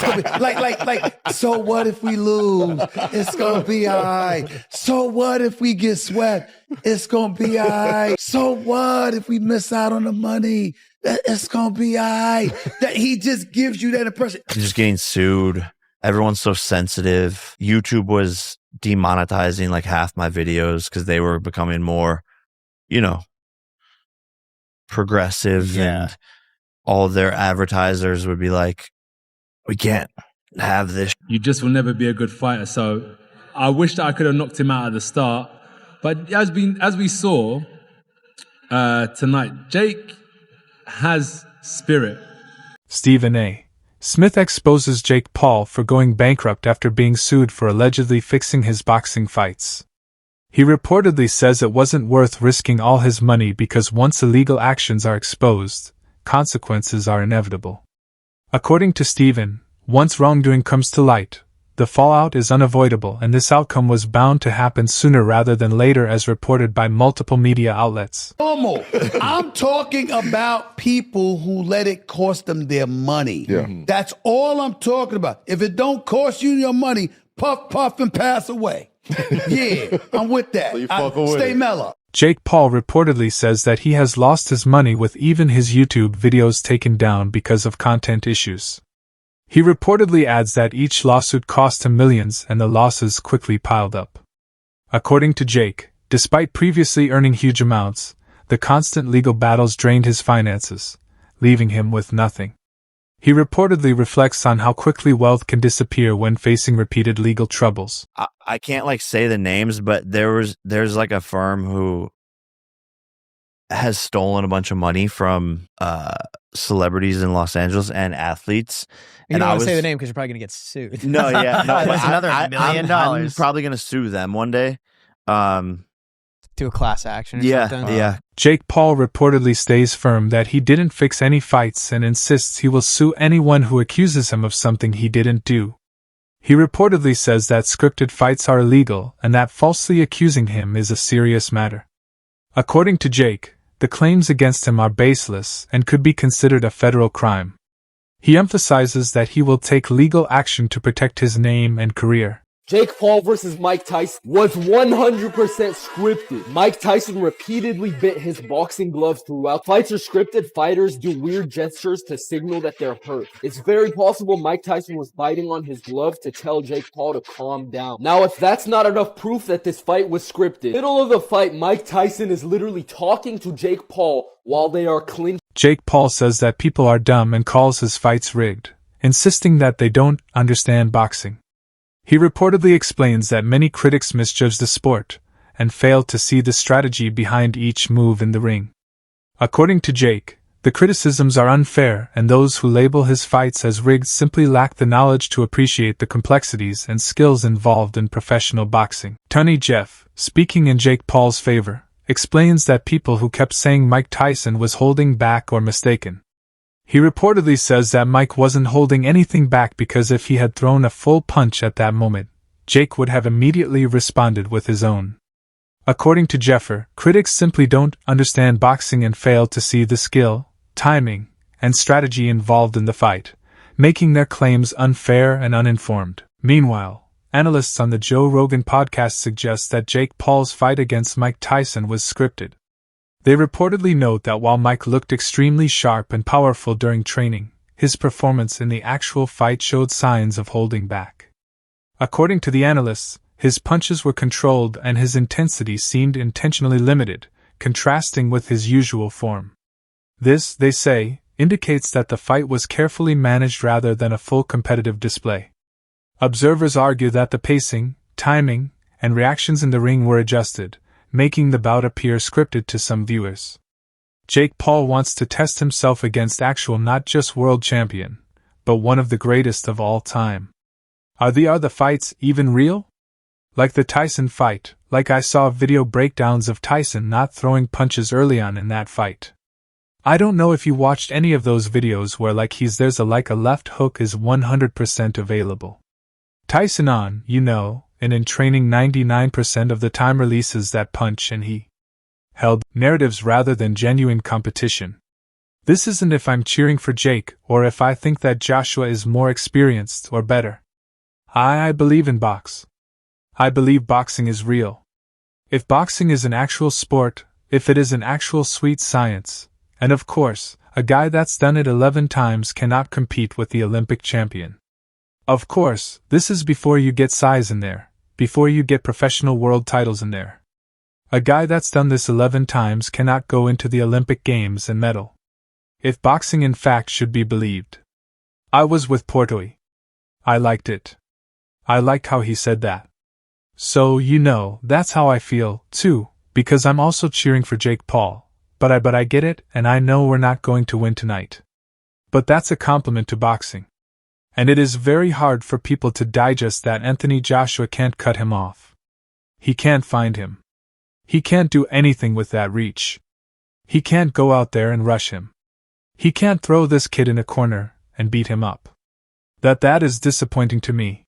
gonna be so what if we lose? It's gonna be all right. So what if we get swept? It's gonna be all right. So what if we miss out on the money? It's gonna be all right. That he just gives you that impression. Just getting sued. Everyone's so sensitive. YouTube was demonetizing like half my videos because they were becoming more, progressive, and all their advertisers would be like, we can't have this. You just will never be a good fighter. So I wish that I could have knocked him out at the start. But as we saw tonight, Jake has spirit. Stephen A. Smith exposes Jake Paul for going bankrupt after being sued for allegedly fixing his boxing fights. He reportedly says it wasn't worth risking all his money because once illegal actions are exposed, consequences are inevitable. According to Stephen, once wrongdoing comes to light, the fallout is unavoidable, and this outcome was bound to happen sooner rather than later, as reported by multiple media outlets. Normal. I'm talking about people who let it cost them their money. Yeah. That's all I'm talking about. If it don't cost you your money, puff, puff, and pass away. Yeah, I'm with that. So you fuck away. Stay mellow. Jake Paul reportedly says that he has lost his money with even his YouTube videos taken down because of content issues. He reportedly adds that each lawsuit cost him millions and the losses quickly piled up. According to Jake, despite previously earning huge amounts, the constant legal battles drained his finances, leaving him with nothing. He reportedly reflects on how quickly wealth can disappear when facing repeated legal troubles. I can't say the names, but there's like a firm who has stolen a bunch of money from celebrities in Los Angeles and athletes. You don't want to say the name because you're probably going to get sued. No, yeah. No, That's another $1 million. I'm probably going to sue them one day. Do a class action or something? Yeah. Jake Paul reportedly stays firm that he didn't fix any fights and insists he will sue anyone who accuses him of something he didn't do. He reportedly says that scripted fights are illegal and that falsely accusing him is a serious matter. According to Jake, the claims against him are baseless and could be considered a federal crime. He emphasizes that he will take legal action to protect his name and career. Jake Paul versus Mike Tyson was 100% scripted. Mike Tyson repeatedly bit his boxing gloves throughout. Fights are scripted. Fighters do weird gestures to signal that they're hurt. It's very possible Mike Tyson was biting on his glove to tell Jake Paul to calm down. Now, if that's not enough proof that this fight was scripted, middle of the fight, Mike Tyson is literally talking to Jake Paul while they are clinching. Jake Paul says that people are dumb and calls his fights rigged, insisting that they don't understand boxing. He reportedly explains that many critics misjudge the sport and fail to see the strategy behind each move in the ring. According to Jake, the criticisms are unfair and those who label his fights as rigged simply lack the knowledge to appreciate the complexities and skills involved in professional boxing. Tony Jeff, speaking in Jake Paul's favor, explains that people who kept saying Mike Tyson was holding back or mistaken. He reportedly says that Mike wasn't holding anything back because if he had thrown a full punch at that moment, Jake would have immediately responded with his own. According to Jeffer, critics simply don't understand boxing and fail to see the skill, timing, and strategy involved in the fight, making their claims unfair and uninformed. Meanwhile, analysts on the Joe Rogan podcast suggest that Jake Paul's fight against Mike Tyson was scripted. They reportedly note that while Mike looked extremely sharp and powerful during training, his performance in the actual fight showed signs of holding back. According to the analysts, his punches were controlled and his intensity seemed intentionally limited, contrasting with his usual form. This, they say, indicates that the fight was carefully managed rather than a full competitive display. Observers argue that the pacing, timing, and reactions in the ring were adjusted, making the bout appear scripted to some viewers. Jake Paul wants to test himself against actual not just world champion, but one of the greatest of all time. Are the fights even real? Like the Tyson fight, I saw video breakdowns of Tyson not throwing punches early on in that fight. I don't know if you watched any of those videos where there's a left hook is 100% available. Tyson and in training 99% of the time releases that punch and he held narratives rather than genuine competition. This isn't if I'm cheering for Jake or if I think that Joshua is more experienced or better. I believe in box. I believe boxing is real. If boxing is an actual sport, if it is an actual sweet science, and of course, a guy that's done it 11 times cannot compete with the Olympic champion. Of course, this is before you get size in there, before you get professional world titles in there. A guy that's done this 11 times cannot go into the Olympic Games and medal. If boxing in fact should be believed. I was with Portoy. I liked it. I like how he said that. So, that's how I feel, too, because I'm also cheering for Jake Paul, but I get it, and I know we're not going to win tonight. But that's a compliment to boxing. And it is very hard for people to digest that Anthony Joshua can't cut him off. He can't find him. He can't do anything with that reach. He can't go out there and rush him. He can't throw this kid in a corner and beat him up. That is disappointing to me.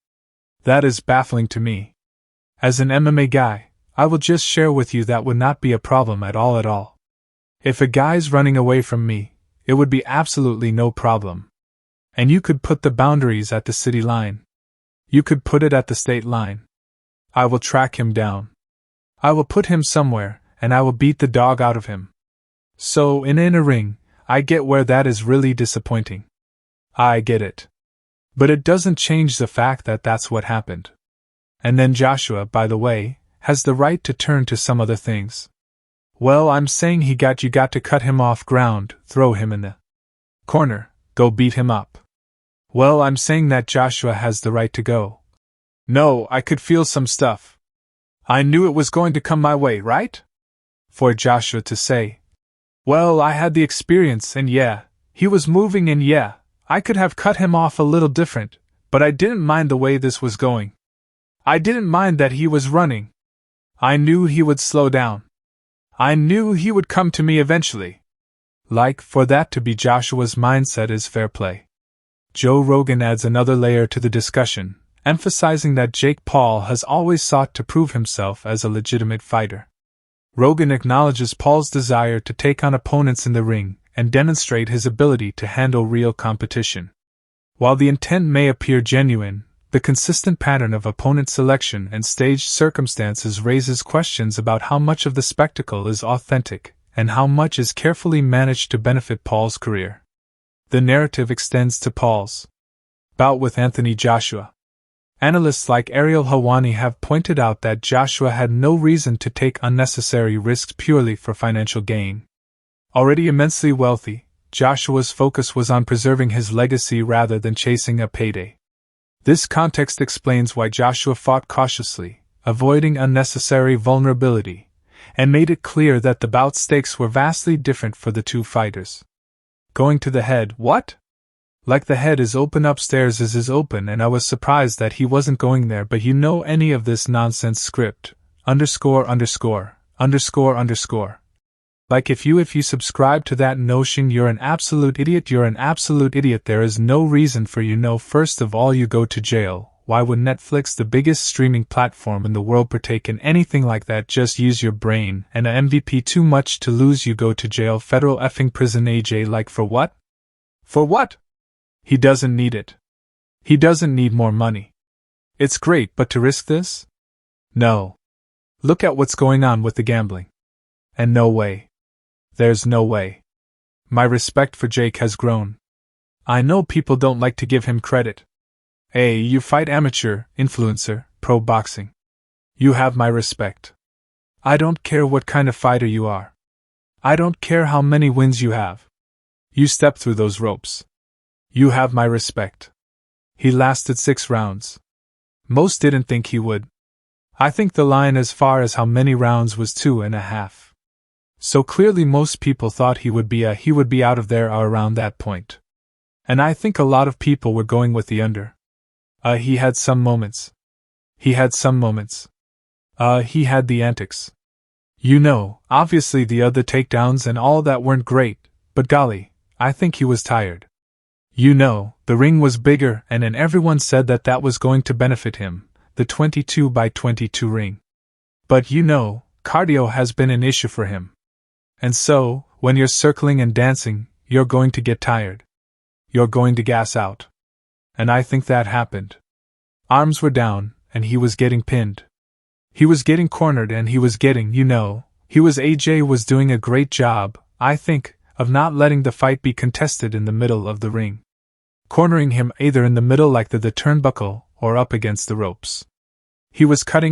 That is baffling to me. As an MMA guy, I will just share with you that would not be a problem at all. If a guy's running away from me, it would be absolutely no problem. And you could put the boundaries at the city line. You could put it at the state line. I will track him down. I will put him somewhere, and I will beat the dog out of him. So, in a ring, I get where that is really disappointing. I get it. But it doesn't change the fact that that's what happened. And then Joshua, by the way, has the right to turn to some other things. Well, I'm saying you got to cut him off ground, throw him in the corner, go beat him up. Well, I'm saying that Joshua has the right to go. No, I could feel some stuff. I knew it was going to come my way, right? For Joshua to say, well, I had the experience and yeah, he was moving and yeah, I could have cut him off a little different, but I didn't mind the way this was going. I didn't mind that he was running. I knew he would slow down. I knew he would come to me eventually. For that to be Joshua's mindset is fair play. Joe Rogan adds another layer to the discussion, emphasizing that Jake Paul has always sought to prove himself as a legitimate fighter. Rogan acknowledges Paul's desire to take on opponents in the ring and demonstrate his ability to handle real competition. While the intent may appear genuine, the consistent pattern of opponent selection and staged circumstances raises questions about how much of the spectacle is authentic and how much is carefully managed to benefit Paul's career. The narrative extends to Paul's bout with Anthony Joshua. Analysts like Ariel Helwani have pointed out that Joshua had no reason to take unnecessary risks purely for financial gain. Already immensely wealthy, Joshua's focus was on preserving his legacy rather than chasing a payday. This context explains why Joshua fought cautiously, avoiding unnecessary vulnerability, and made it clear that the bout stakes were vastly different for the two fighters. Going to the head, what? Like the head is open upstairs is open, and I was surprised that he wasn't going there, but any of this nonsense script, ________. Like if you subscribe to that notion, you're an absolute idiot, there is no reason for first of all you go to jail. Why would Netflix, the biggest streaming platform in the world, partake in anything like that? Just use your brain, and a MVP too much to lose, you go to jail, federal effing prison, AJ, like for what? For what? He doesn't need it. He doesn't need more money. It's great, but to risk this? No. Look at what's going on with the gambling. And no way. There's no way. My respect for Jake has grown. I know people don't like to give him credit. Hey, you fight amateur, influencer, pro boxing. You have my respect. I don't care what kind of fighter you are. I don't care how many wins you have. You step through those ropes. You have my respect. He lasted 6 rounds. Most didn't think he would. I think the line as far as how many rounds was 2.5. So clearly most people thought he would be out of there around that point. And I think a lot of people were going with the under. He had some moments. He had the antics. Obviously the other takedowns and all that weren't great, but golly, I think he was tired. The ring was bigger, and everyone said that was going to benefit him, the 22x22 ring. But cardio has been an issue for him. And so, when you're circling and dancing, You're going to get tired. You're going to gas out. And I think that happened. Arms were down, and he was getting pinned. He was getting cornered and he was getting, AJ was doing a great job, I think, of not letting the fight be contested in the middle of the ring. Cornering him either in the middle like the turnbuckle or up against the ropes. He was cutting